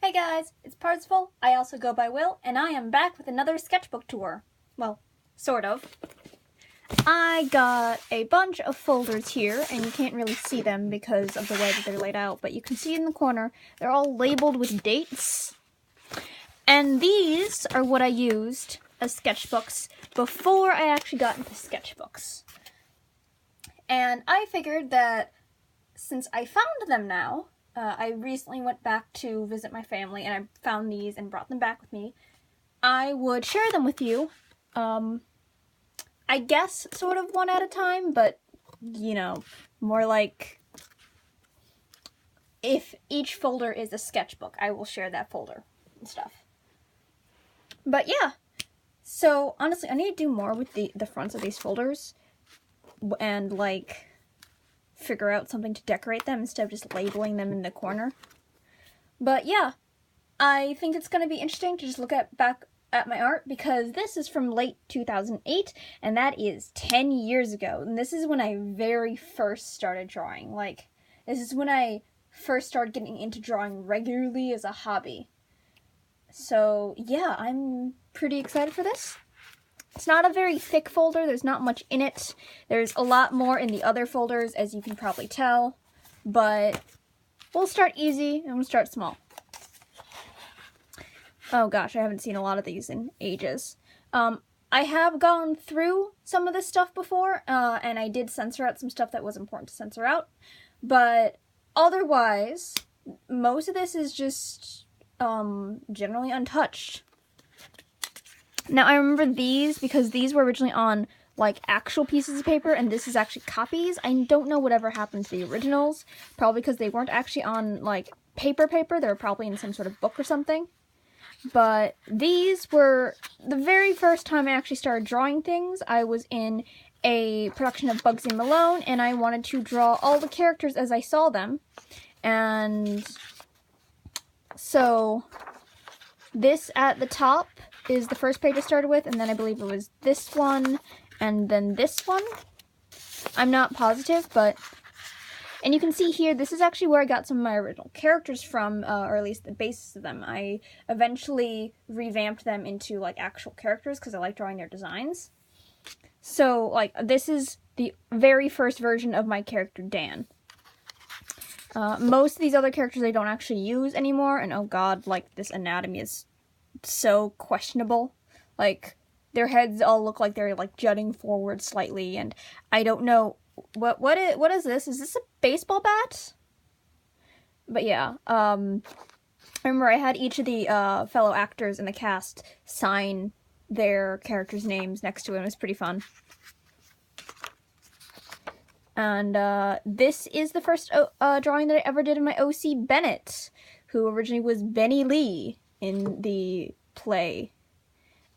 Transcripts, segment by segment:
Hey guys, it's Parzival. I also go by Will, and I am back with another sketchbook tour. Well, sort of. I got a bunch of folders here, and you can't really see them because of the way that they're laid out, but you can see in the corner, they're all labeled with dates. And these are what I used as sketchbooks before I actually got into sketchbooks. And I figured that since I found them now, I recently went back to visit my family and I found these and brought them back with me, I would share them with you. I guess sort of one at a time, but, you know, more like if each folder is a sketchbook, I will share that folder and stuff. But yeah, so honestly, I need to do more with the fronts of these folders and, like, figure out something to decorate them instead of just labeling them in the corner. But yeah, I think it's going to be interesting to just look back at my art because this is from late 2008 and that is 10 years ago. And this is when I very first started drawing. Like, this is when I first started getting into drawing regularly as a hobby. So yeah, I'm pretty excited for this. It's not a very thick folder, there's not much in it. There's a lot more in the other folders, as you can probably tell. But we'll start easy and we'll start small. Oh gosh, I haven't seen a lot of these in ages. I have gone through some of this stuff before, and I did censor out some stuff that was important to censor out. But otherwise, most of this is just generally untouched. Now, I remember these because these were originally on, like, actual pieces of paper, and this is actually copies. I don't know whatever happened to the originals, probably because they weren't actually on, like, paper. They were probably in some sort of book or something. But these were the very first time I actually started drawing things. I was in a production of Bugsy Malone, and I wanted to draw all the characters as I saw them. And so this at the top is the first page I started with, and then I believe it was this one, and then this one. I'm not positive, but... And you can see here, this is actually where I got some of my original characters from, or at least the basis of them. I eventually revamped them into, like, actual characters, because I like drawing their designs. So, like, this is the very first version of my character, Dan. Most of these other characters I don't actually use anymore, and oh god, like, this anatomy is so questionable. Like, their heads all look like they're, like, jutting forward slightly, and I don't know what is this? Is this a baseball bat? But yeah, remember I had each of the fellow actors in the cast sign their characters' names next to it. It was pretty fun. And this is the first drawing that I ever did of my OC Bennett, who originally was Benny Lee in the play.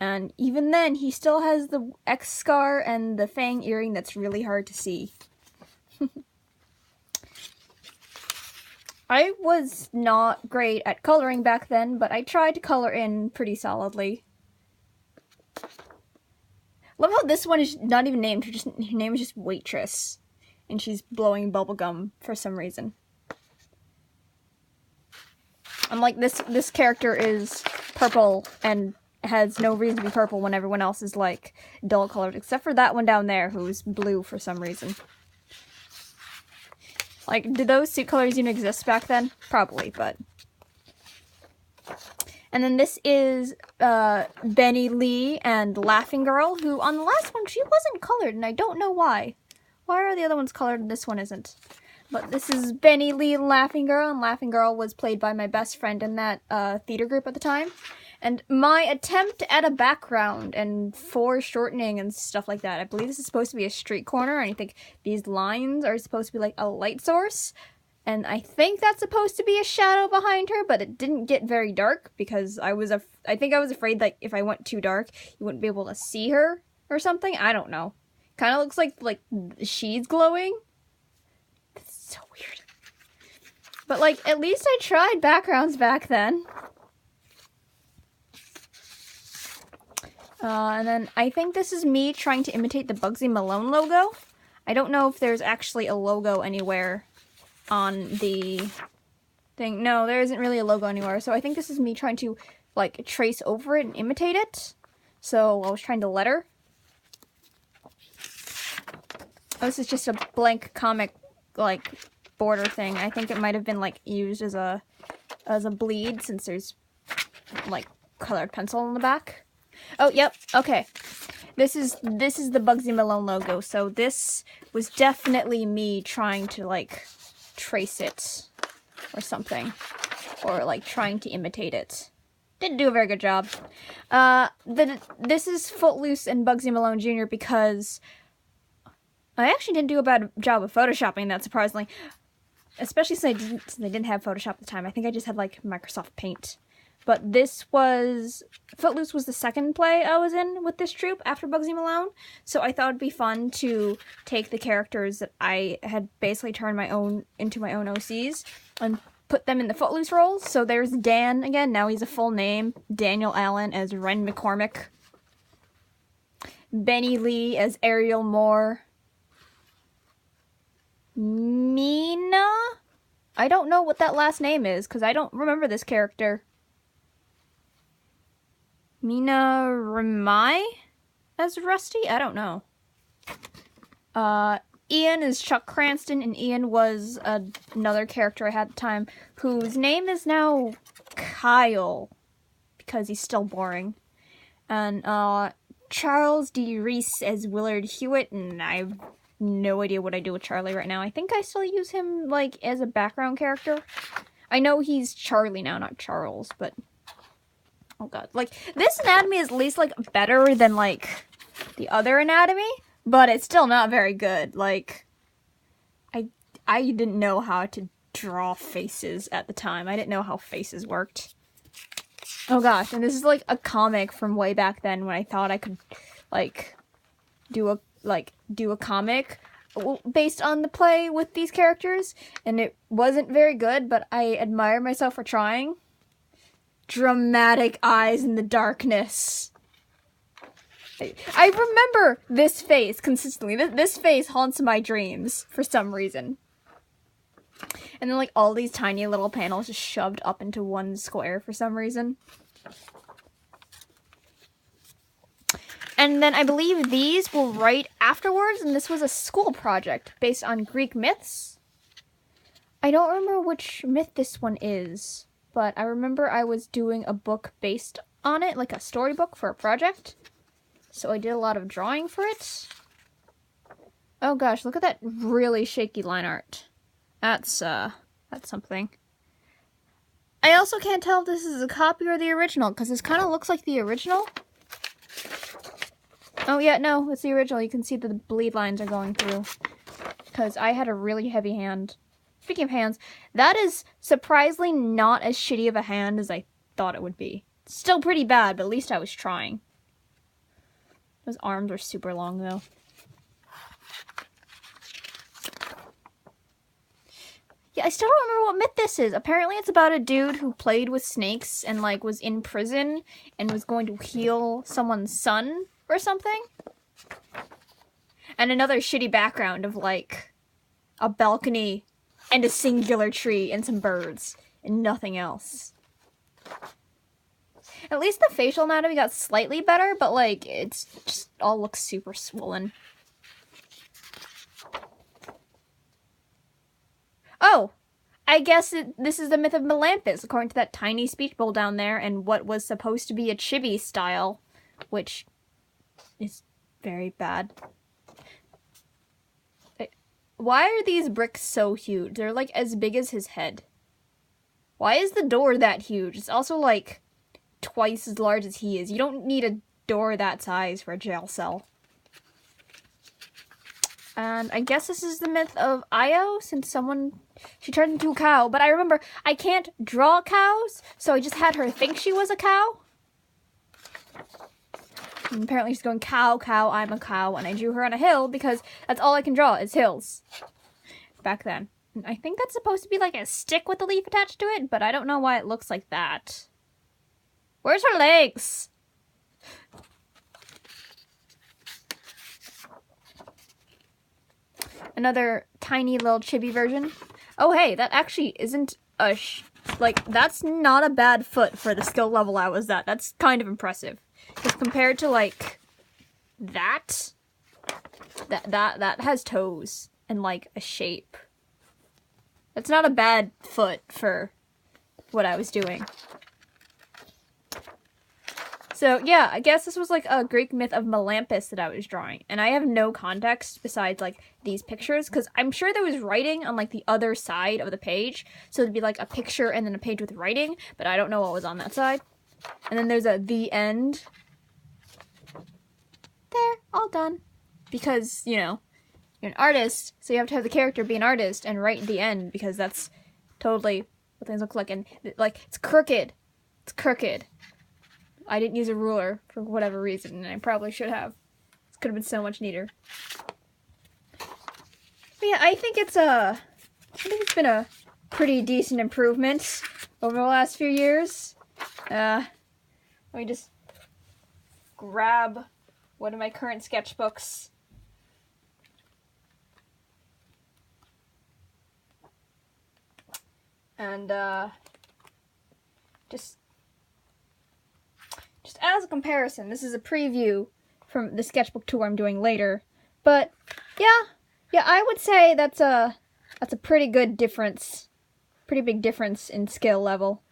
And even then, he still has the X scar and the fang earring that's really hard to see. I was not great at coloring back then, but I tried to color in pretty solidly. Love how this one is not even named, her name is just Waitress. And she's blowing bubblegum for some reason. I'm like, this character is purple and has no reason to be purple when everyone else is, like, dull colored, except for that one down there who's blue for some reason. Like, did those suit colors even exist back then? Probably, but... And then this is Benny Lee and Laughing Girl, who on the last one, she wasn't colored, and I don't know why. Why are the other ones colored and this one isn't? But this is Benny Lee and Laughing Girl, and Laughing Girl was played by my best friend in that theater group at the time. And my attempt at a background and foreshortening and stuff like that, I believe this is supposed to be a street corner, and I think these lines are supposed to be like a light source. And I think that's supposed to be a shadow behind her, but it didn't get very dark because I think I was afraid that if I went too dark, you wouldn't be able to see her or something. I don't know. Kind of looks like she's glowing. That's so weird. But, like, at least I tried backgrounds back then. And then I think this is me trying to imitate the Bugsy Malone logo. I don't know if there's actually a logo anywhere on the thing. No, there isn't really a logo anywhere. So I think this is me trying to, like, trace over it and imitate it. So I was trying to letter. Oh, this is just a blank comic, like, border thing. I think it might have been, like, used as a bleed, since there's, like, colored pencil on the back. Oh, yep, okay. This is the Bugsy Malone logo, so this was definitely me trying to, like, trace it or something. Or, like, trying to imitate it. Didn't do a very good job. This is Footloose and Bugsy Malone Jr. because I actually didn't do a bad job of photoshopping that, surprisingly. Especially since I didn't have Photoshop at the time. I think I just had, like, Microsoft Paint. But this was... Footloose was the second play I was in with this troupe after Bugsy Malone. So I thought it'd be fun to take the characters that I had basically turned into my own OCs and put them in the Footloose roles. So there's Dan again. Now he's a full name. Daniel Allen as Ren McCormick. Benny Lee as Ariel Moore. Mina? I don't know what that last name is, because I don't remember this character. Mina Ramai as Rusty? I don't know. Ian is Chuck Cranston, and Ian was another character I had at the time, whose name is now Kyle, because he's still boring. And Charles D. Reese as Willard Hewitt, and I've no idea what I do with Charlie right now. I think I still use him, like, as a background character. I know he's Charlie now, not Charles, but... Oh god. Like, this anatomy is at least, like, better than, like, the other anatomy, but it's still not very good. Like, I didn't know how to draw faces at the time. I didn't know how faces worked. Oh gosh, and this is, like, a comic from way back then when I thought I could, like, do a comic based on the play with these characters, and it wasn't very good, but I admire myself for trying. Dramatic eyes in the darkness. I remember this face consistently. This face haunts my dreams for some reason. And then, like, all these tiny little panels just shoved up into one square for some reason. And then I believe these will write afterwards, and this was a school project based on Greek myths. I don't remember which myth this one is, but I remember I was doing a book based on it, like a storybook for a project. So I did a lot of drawing for it. Oh gosh, look at that really shaky line art. That's something. I also can't tell if this is a copy or the original, because this kind of looks like the original. Oh yeah, no, it's the original. You can see that the bleed lines are going through. Because I had a really heavy hand. Speaking of hands, that is surprisingly not as shitty of a hand as I thought it would be. Still pretty bad, but at least I was trying. Those arms are super long, though. Yeah, I still don't remember what myth this is. Apparently it's about a dude who played with snakes and, like, was in prison and was going to heal someone's son or something. And another shitty background of, like, a balcony and a singular tree and some birds and nothing else. At least the facial anatomy got slightly better, but, like, it's just all looks super swollen. Oh, I guess this is the myth of Melampus, according to that tiny speech bowl down there, and what was supposed to be a chibi style, which is very bad. Why are these bricks so huge? They're, like, as big as his head. Why is the door that huge? It's also, like, twice as large as he is. You don't need a door that size for a jail cell. And I guess this is the myth of Io, since she turned into a cow. But I remember, I can't draw cows, so I just had her think she was a cow. And apparently she's going, cow, cow, I'm a cow, and I drew her on a hill because that's all I can draw is hills. Back then. And I think that's supposed to be like a stick with a leaf attached to it, but I don't know why it looks like that. Where's her legs? Another tiny little chibi version. Oh hey, that actually isn't like, that's not a bad foot for the skill level I was at. That's kind of impressive. Because compared to, like, that has toes and, like, a shape. That's not a bad foot for what I was doing. So, yeah, I guess this was, like, a Greek myth of Melampus that I was drawing. And I have no context besides, like, these pictures. Because I'm sure there was writing on, like, the other side of the page. So it'd be, like, a picture and then a page with writing. But I don't know what was on that side. And then there's a the end. There, all done. Because, you know, you're an artist. So you have to have the character be an artist and write the end. Because that's totally what things look like. And, like, it's crooked. It's crooked. I didn't use a ruler for whatever reason, and I probably should have. This could have been so much neater. But yeah, I think it's been a pretty decent improvement over the last few years. Let me just grab one of my current sketchbooks. And just as a comparison, this is a preview from the sketchbook tour I'm doing later. But yeah, I would say that's a pretty good difference, pretty big difference in skill level.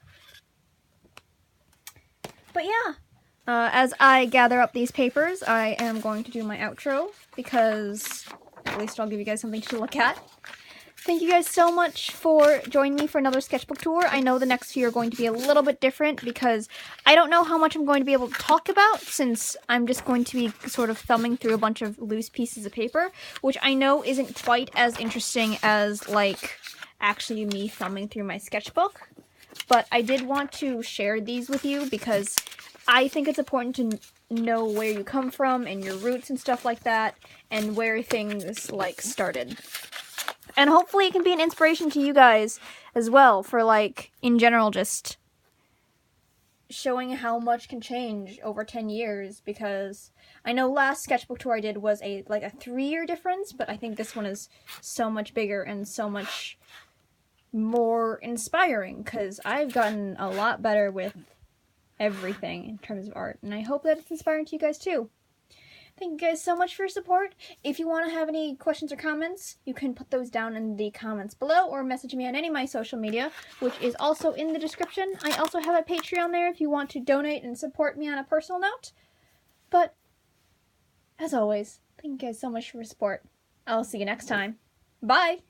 But yeah, as I gather up these papers, I am going to do my outro because at least I'll give you guys something to look at. Thank you guys so much for joining me for another sketchbook tour. I know the next few are going to be a little bit different because I don't know how much I'm going to be able to talk about since I'm just going to be sort of thumbing through a bunch of loose pieces of paper, which I know isn't quite as interesting as, like, actually me thumbing through my sketchbook. But I did want to share these with you because I think it's important to know where you come from and your roots and stuff like that and where things, like, started. And hopefully it can be an inspiration to you guys as well for, like, in general, just showing how much can change over 10 years, because I know last sketchbook tour I did was a 3-year difference, but I think this one is so much bigger and so much more inspiring, because I've gotten a lot better with everything in terms of art, and I hope that it's inspiring to you guys too. Thank you guys so much for your support. If you want to have any questions or comments, you can put those down in the comments below or message me on any of my social media, which is also in the description. I also have a Patreon there if you want to donate and support me on a personal note. But, as always, thank you guys so much for your support. I'll see you next time. Bye!